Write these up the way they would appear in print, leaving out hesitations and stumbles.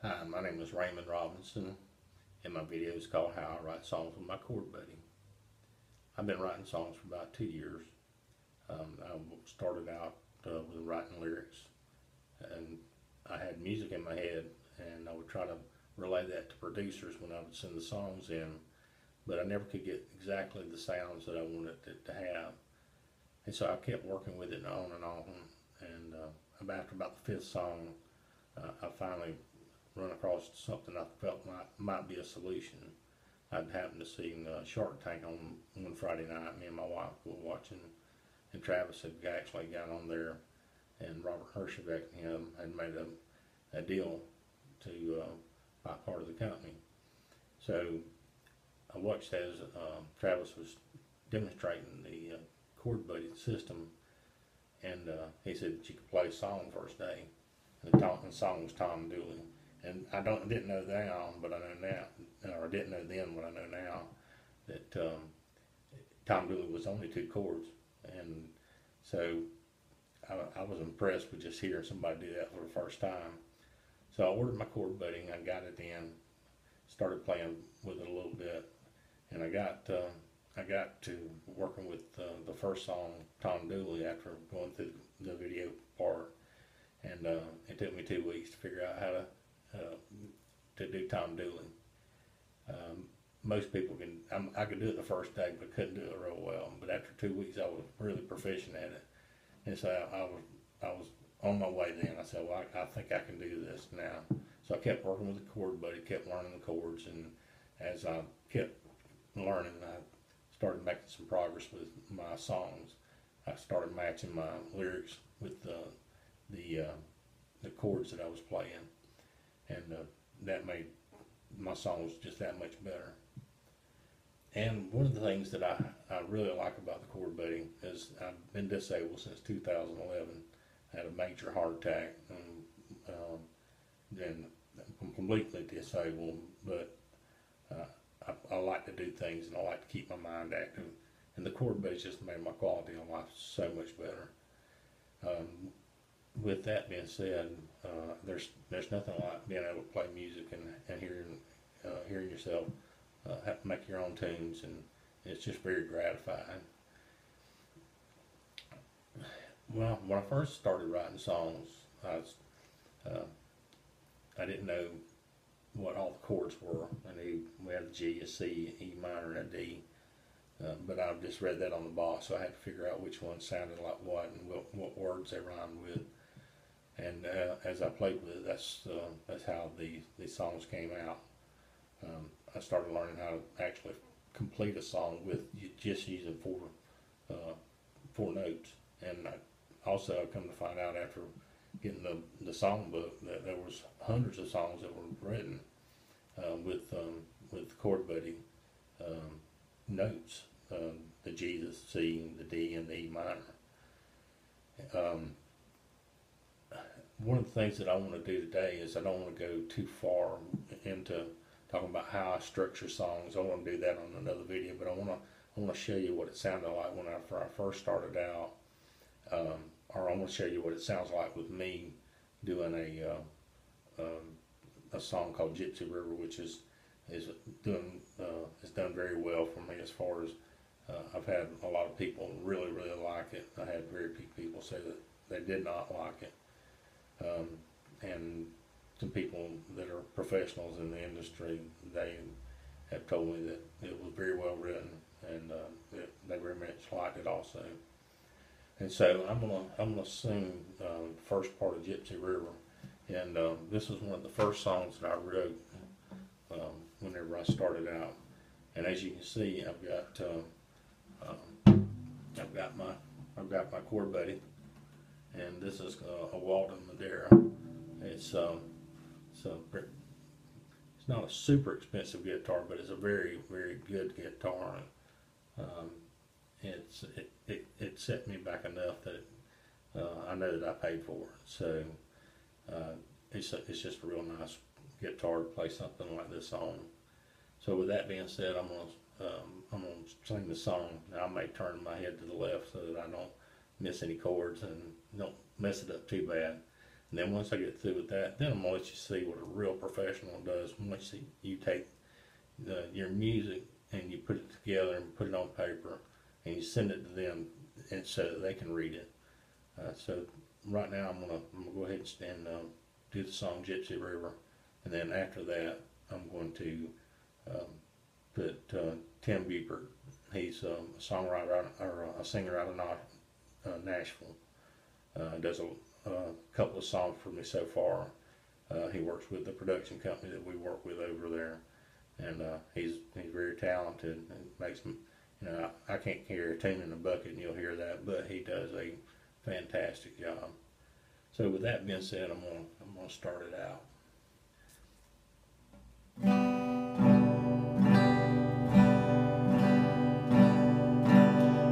Hi, my name is Raymond Robinson, and my video is called How I Write Songs with My Chord Buddy. I've been writing songs for about 2 years. I started out with writing lyrics, and I had music in my head, and I would try to relay that to producers when I would send the songs in, but I never could get exactly the sounds that I wanted it to have. And so I kept working with it on and on, and after about the fifth song, I finally run across something I felt might be a solution. I'd happened to see Shark Tank on one Friday night. Me and my wife were watching, and Travis had actually got on there, and Robert Hershevek and him had made a deal to buy part of the company. So I watched as Travis was demonstrating the Chord Buddy system, and he said that you could play a song first day. And the song was Tom Dooley. And I didn't know now, but I know now, or I didn't know then, but I know now, that Tom Dooley was only two chords. And so I was impressed with just hearing somebody do that for the first time. So I ordered my Chord Buddy, I got it in, started playing with it a little bit, and I got to working with the first song, Tom Dooley, after going through the video part. And it took me 2 weeks to figure out how to do Tom Dooley. Most people I could do it the first day, but couldn't do it real well. But after 2 weeks, I was really proficient at it, and so I was on my way then. I said, well, I think I can do this now. So I kept working with the Chord Buddy, kept learning the chords, and as I kept learning, I started making some progress with my songs. I started matching my lyrics with the chords that I was playing, and that made my songs just that much better. And one of the things that I really like about the Chord Buddy is I've been disabled since 2011. I had a major heart attack, and then I'm completely disabled, but I like to do things, and I like to keep my mind active. And the Chord Buddy just made my quality of life so much better. With that being said, there's nothing like being able to play music and hearing yourself have to make your own tunes, and it's just very gratifying. Well, when I first started writing songs, I didn't know what all the chords were. I knew we had a G, a C, E minor, and a D. But I just read that on the box, so I had to figure out which one sounded like what and what words they rhymed with. And as I played with it, that's how these songs came out. I started learning how to actually complete a song with just using four notes. And also I come to find out after getting the song book that there was hundreds of songs that were written with Chord Buddy notes, the G, the C, the D, and the E minor. One of the things that I want to do today is I don't want to go too far into talking about how I structure songs. I want to do that on another video, but I want to show you what it sounded like when I first started out, or I want to show you what it sounds like with me doing a song called Gypsy River, which is done very well for me as far as I've had a lot of people really like it. I had very few people say that they did not like it. And some people that are professionals in the industry, they have told me that it was very well written, and they very much liked it also. And so I'm gonna sing the first part of Gypsy River, and this was one of the first songs that I wrote whenever I started out. And as you can see, I've got my Chord Buddy, and this is a Walden Madeira. It's not a super expensive guitar, but it's a very good guitar. It set me back enough that I know that I paid for it. So it's just a real nice guitar to play something like this on. So with that being said, I'm gonna sing the song. Now, I may turn my head to the left so that I don't miss any chords and don't mess it up too bad. And then once I get through with that, then I'm gonna let you see what a real professional does. Once you take your music and you put it together and put it on paper and you send it to them, and so that they can read it. So right now I'm gonna go ahead and do the song Gypsy River, and then after that I'm going to put Tim Buford. He's a songwriter or a singer out of Nashville. Does a couple of songs for me so far. He works with the production company that we work with over there, and he's very talented and makes me, I can't carry a tune in a bucket, and you'll hear that, but he does a fantastic job. So with that being said, I'm gonna start it out.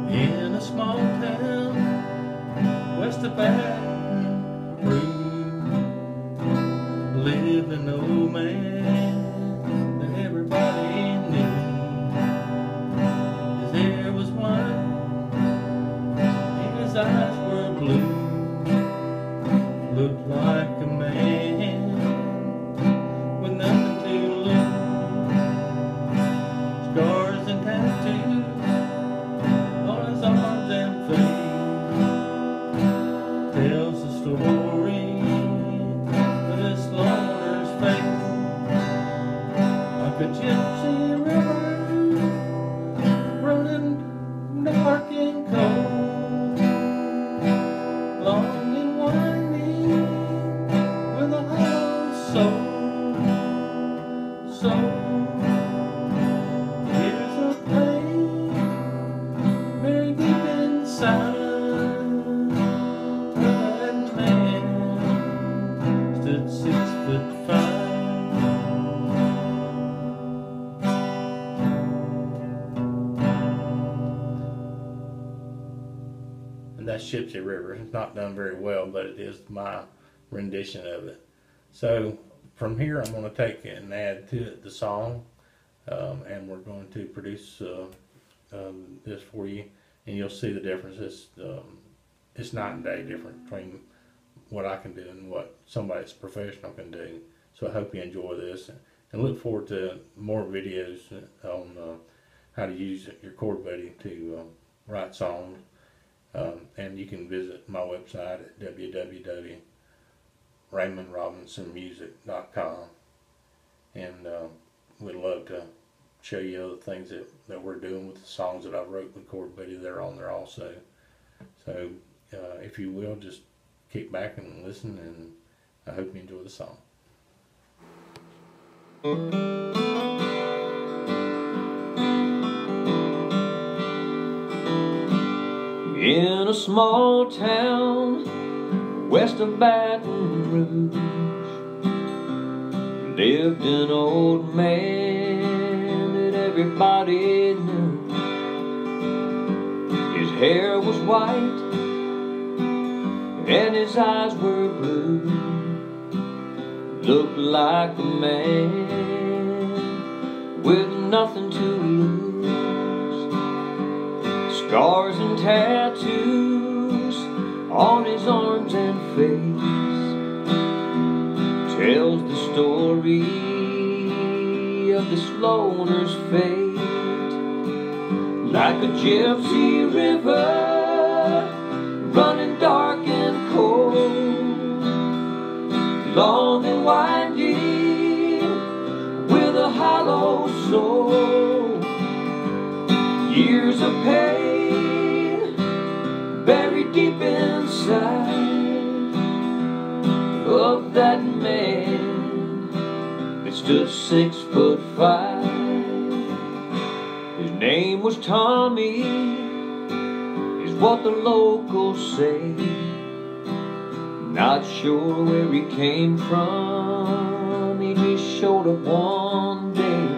In a small town west of Baton Rouge lived an old man that everybody knew. His hair was white and his eyes were blue. Looked like a man with nothing to lose. Scars and tattoos on his arms and face. Tells the story of his loner's fate. Like a gypsy river running dark and cold, long and winding with a hollow soul. So here's a pain buried deep inside. That man stood 6'5". And that's Gypsy River. It's not done very well, but it is my rendition of it. So from here I'm going to take it and add to it the song, and we're going to produce this for you, and you'll see the difference. It's night and day difference between what I can do and what somebody that's professional can do. So I hope you enjoy this, and look forward to more videos on how to use your Chord Buddy to write songs. And you can visit my website at www.raymondrobinsonmusic.com, and we'd love to show you other things that we're doing with the songs that I wrote with Chord Buddy. They're on there also. So if you will, just kick back and listen, and I hope you enjoy the song. In a small town west of Baton Rouge lived an old man that everybody knew. His hair was white and his eyes were blue. Looked like a man with nothing to lose. Scars and tattoos on his arms and face. Tells the story of this loner's fate. Like a gypsy river running dark and cold, long and winding with a hollow soul. Years of pain buried deep inside of that man that stood 6'5". His name was Tommy, is what the locals say. Not sure where he came from, he just showed up one day,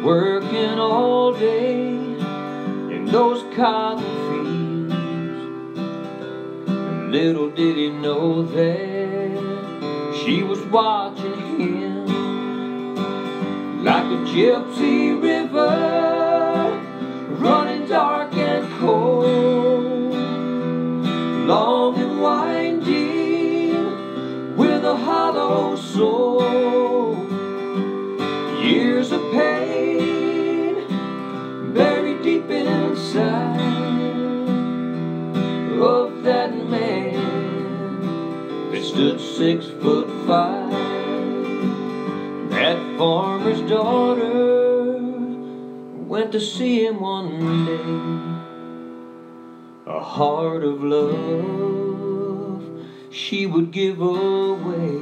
working all day in those cotton fields. And little did he know that she was watching him. Like a gypsy river running dark and cold, long and winding hollow soul. Years of pain buried deep inside of that man that stood 6'5". That farmer's daughter went to see him one day. A heart of love she would give away.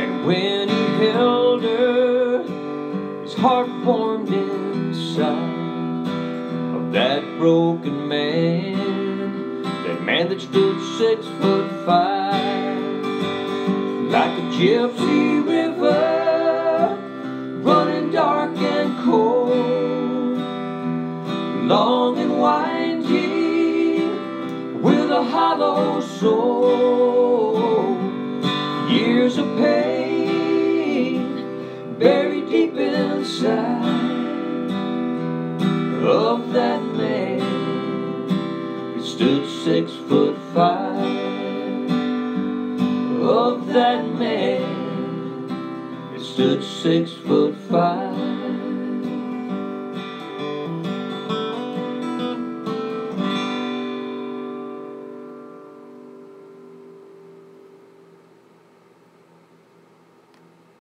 And when he held her, his heart warmed inside of that broken man, that man that stood 6'5". Like a gypsy river, running dark and cold, long and winding, with a hollow soul. Years of pain buried deep inside of that man who stood 6'5". Of that man that stood 6'5".